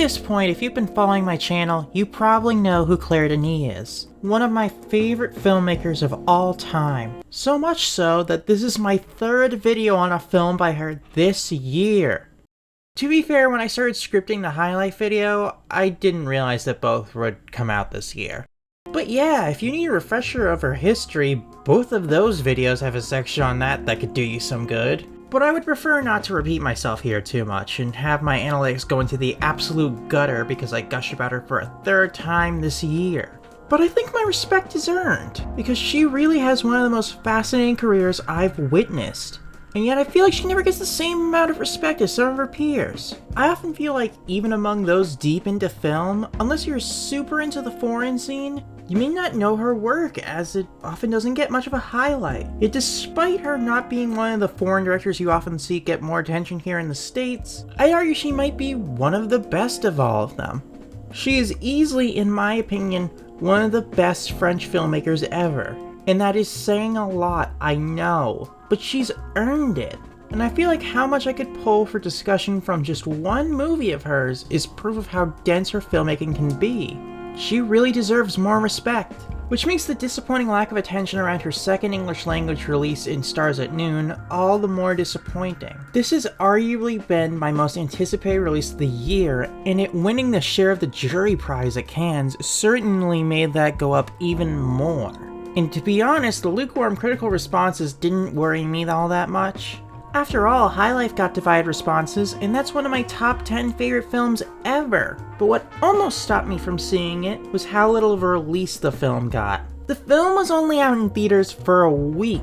this point, if you've been following my channel, you probably know who Claire Denis is. One of my favorite filmmakers of all time. So much so that this is my third video on a film by her this year. To be fair, when I started scripting the highlight video, I didn't realize that both would come out this year. But yeah, if you need a refresher of her history, both of those videos have a section on that could do you some good. But I would prefer not to repeat myself here too much and have my analytics go into the absolute gutter because I gush about her for a third time this year. But I think my respect is earned, because she really has one of the most fascinating careers I've witnessed. And yet I feel like she never gets the same amount of respect as some of her peers. I often feel like even among those deep into film, unless you're super into the foreign scene, you may not know her work, as it often doesn't get much of a highlight. Yet despite her not being one of the foreign directors you often see get more attention here in the States, I'd argue she might be one of the best of all of them. She is easily, in my opinion, one of the best French filmmakers ever. And that is saying a lot, I know, but she's earned it. And I feel like how much I could pull for discussion from just one movie of hers is proof of how dense her filmmaking can be. She really deserves more respect. Which makes the disappointing lack of attention around her second English language release in Stars at Noon all the more disappointing. This has arguably been my most anticipated release of the year, and it winning the Share of the Jury prize at Cannes certainly made that go up even more. And to be honest, the lukewarm critical responses didn't worry me all that much. After all, High Life got divided responses, and that's one of my top 10 favorite films ever. But what almost stopped me from seeing it was how little of a release the film got. The film was only out in theaters for a week.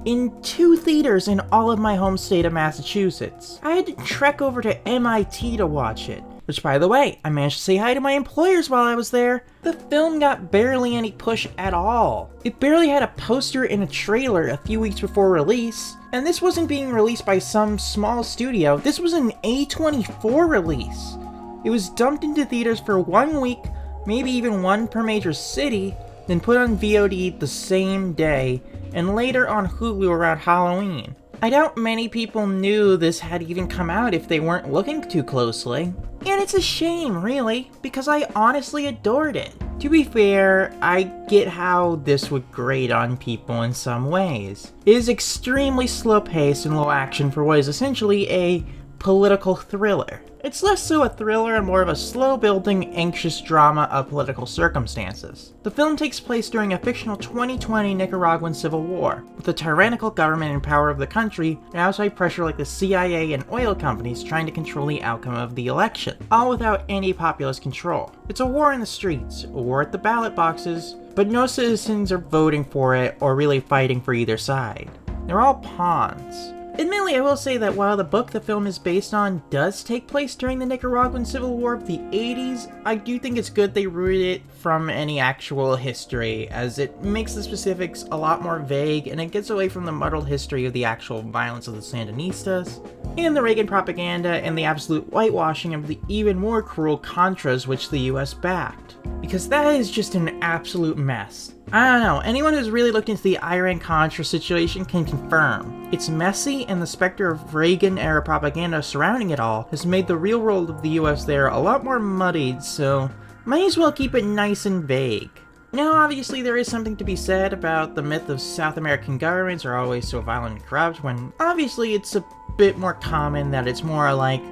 In 2 theaters in all of my home state of Massachusetts. I had to trek over to MIT to watch it. Which, by the way, I managed to say hi to my employers while I was there. The film got barely any push at all. It barely had a poster and a trailer a few weeks before release. And this wasn't being released by some small studio, this was an A24 release. It was dumped into theaters for 1 week, maybe even one per major city, then put on VOD the same day, and later on Hulu around Halloween. I doubt many people knew this had even come out if they weren't looking too closely. And it's a shame, really, because I honestly adored it. To be fair, I get how this would grate on people in some ways. It is extremely slow-paced and low action for what is essentially a political thriller. It's less so a thriller and more of a slow-building, anxious drama of political circumstances. The film takes place during a fictional 2020 Nicaraguan civil war, with the tyrannical government in power of the country and outside pressure like the CIA and oil companies trying to control the outcome of the election, all without any populist control. It's a war in the streets, a war at the ballot boxes, but no citizens are voting for it or really fighting for either side. They're all pawns. Admittedly, I will say that while the book the film is based on does take place during the Nicaraguan Civil War of the 80s, I do think it's good they rooted it from any actual history, as it makes the specifics a lot more vague and it gets away from the muddled history of the actual violence of the Sandinistas, and the Reagan propaganda and the absolute whitewashing of the even more cruel Contras which the US backed. Because that is just an absolute mess. I don't know, anyone who's really looked into the Iran-Contra situation can confirm. It's messy, and the specter of Reagan-era propaganda surrounding it all has made the real world of the US there a lot more muddied, so might as well keep it nice and vague. Now, obviously there is something to be said about the myth of South American governments are always so violent and corrupt, when obviously it's a bit more common that it's more like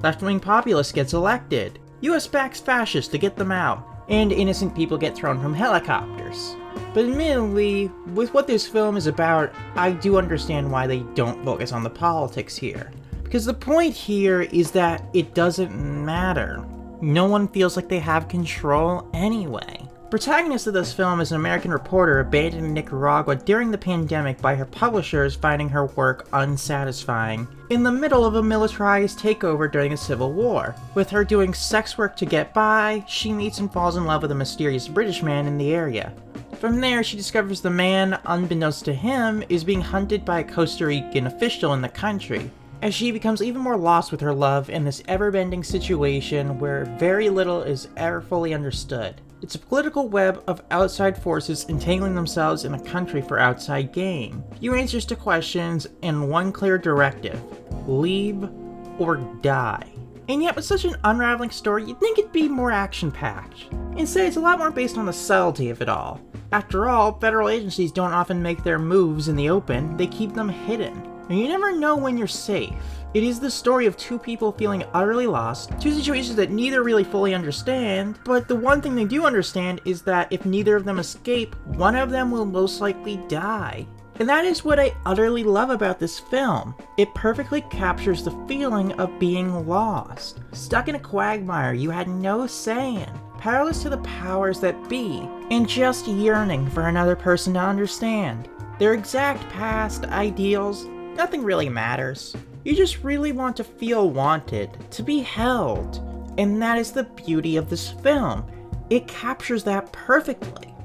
left-wing populist gets elected, US backs fascists to get them out, and innocent people get thrown from helicopters. But admittedly, with what this film is about, I do understand why they don't focus on the politics here. Because the point here is that it doesn't matter. No one feels like they have control anyway. Protagonist of this film is an American reporter abandoned in Nicaragua during the pandemic by her publishers finding her work unsatisfying, in the middle of a militarized takeover during the Civil War. With her doing sex work to get by, she meets and falls in love with a mysterious British man in the area. From there, she discovers the man, unbeknownst to him, is being hunted by a Costa Rican official in the country, as she becomes even more lost with her love in this ever-bending situation where very little is ever fully understood. It's a political web of outside forces entangling themselves in a country for outside gain. Few answers to questions and one clear directive: leave or die. And yet with such an unraveling story, you'd think it'd be more action-packed. Instead, it's a lot more based on the subtlety of it all. After all, federal agencies don't often make their moves in the open, they keep them hidden. And you never know when you're safe. It is the story of two people feeling utterly lost, two situations that neither really fully understand, but the one thing they do understand is that if neither of them escape, one of them will most likely die. And that is what I utterly love about this film. It perfectly captures the feeling of being lost, stuck in a quagmire you had no say in, powerless to the powers that be, and just yearning for another person to understand. Their exact past, ideals, nothing really matters. You just really want to feel wanted, to be held. And that is the beauty of this film. It captures that perfectly.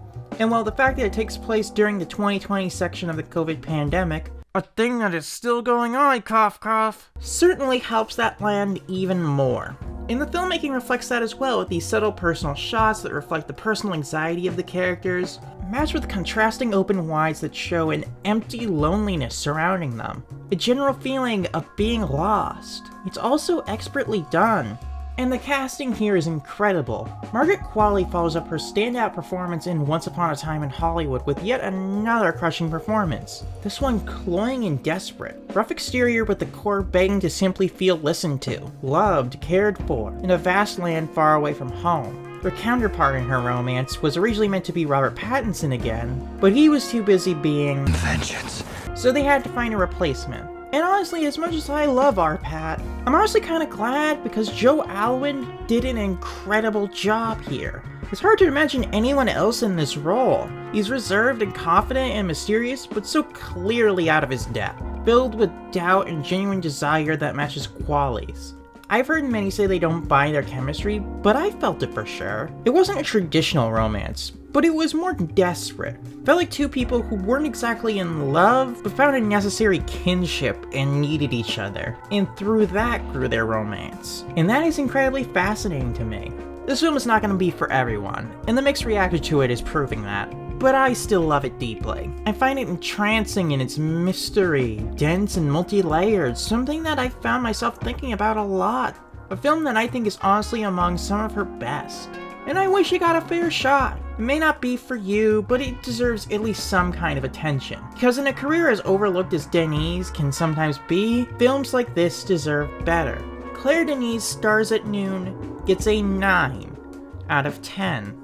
And while the fact that it takes place during the 2020 section of the COVID pandemic, a thing that is still going on, cough cough, certainly helps that land even more. And the filmmaking reflects that as well, with these subtle personal shots that reflect the personal anxiety of the characters, matched with contrasting open wides that show an empty loneliness surrounding them, a general feeling of being lost. It's also expertly done. And the casting here is incredible. Margaret Qualley follows up her standout performance in Once Upon a Time in Hollywood with yet another crushing performance. This one cloying and desperate. Rough exterior with the core begging to simply feel listened to, loved, cared for, in a vast land far away from home. Her counterpart in her romance was originally meant to be Robert Pattinson again, but he was too busy being vengeance, so they had to find a replacement. And honestly, as much as I love our Pat, I'm honestly kinda glad because Joe Alwyn did an incredible job here. It's hard to imagine anyone else in this role. He's reserved and confident and mysterious, but so clearly out of his depth, filled with doubt and genuine desire that matches Qualley's. I've heard many say they don't buy their chemistry, but I felt it for sure. It wasn't a traditional romance, but it was more desperate. Felt like two people who weren't exactly in love, but found a necessary kinship and needed each other. And through that grew their romance. And that is incredibly fascinating to me. This film is not going to be for everyone, and the mixed reaction to it is proving that. But I still love it deeply. I find it entrancing in its mystery, dense and multi-layered, something that I found myself thinking about a lot. A film that I think is honestly among some of her best. And I wish it got a fair shot. It may not be for you, but it deserves at least some kind of attention. Because in a career as overlooked as Denis can sometimes be, films like this deserve better. Claire Denis' Stars at Noon gets a 9 out of 10.